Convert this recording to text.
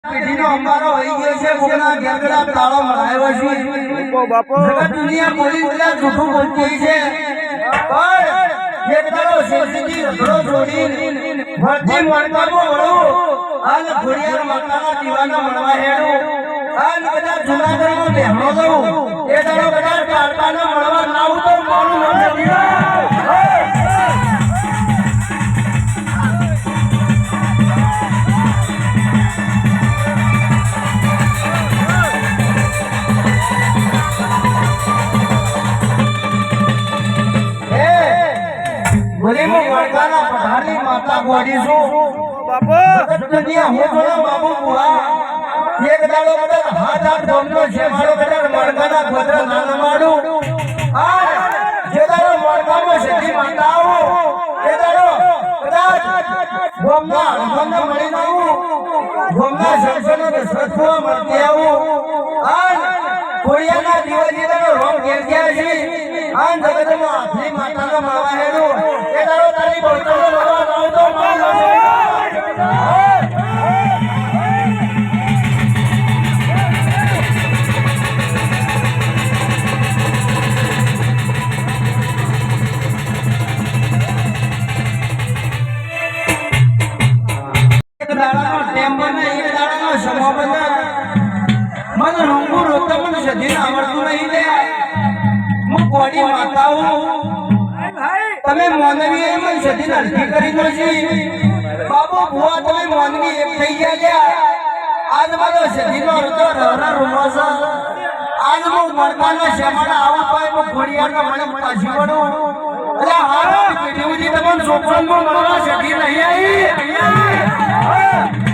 પેઢીનો અમારો વહી ગયો છે કોકના ઘેરગડા તાળો મળાયો છે બાપો દુનિયા બોલી બોલા જૂઠું બોલતી છે પણ એક દાડો શેરજી રગડો છોડી ભરતી મળતામાં વળું હાલ ઘોડિયાર માતાના દીવાના મળવા હેડું હાલ બધા જુનાગઢમાં બહેનો દઉં એ દાડો બધા ટાળતાના મળવા લાવું તો મારું નથી માતા ગોડી છું બાપુ દુનિયા હું થોડા બાબુ બુઆ એક દાડો બધા હાથ હાથ ગમનો છે મારો બેટા મણકાના ગોદરા નાના માડું આ જે દાડો મણકામાં સતી માતા આવું એ દાડો કદાચ ગમના મળી આવું ગમના સંસનો સત્વા મળતી આવું આ કોડિયાના દિવસી દાડો રોમ ઘેર ગયા છે આ જગતમાં આખરી માતાનો મળવા હેડું એ દાડો તારી બોલતો તમે મોનવી એમ સધી નરકી કરી દો છે બાબુ ભુવા તમે મોનવી એમ થઈ ગયા આજ મારો સધીનો અર્થો રહરા રૂમાસા આજ હું મળતાના શેમાડા આવું પાય હું ઘોડિયાનો મને પાછી વળું એટલે હારો પેઢી તમને છોકરામાં મળવા સધી નહીં આવી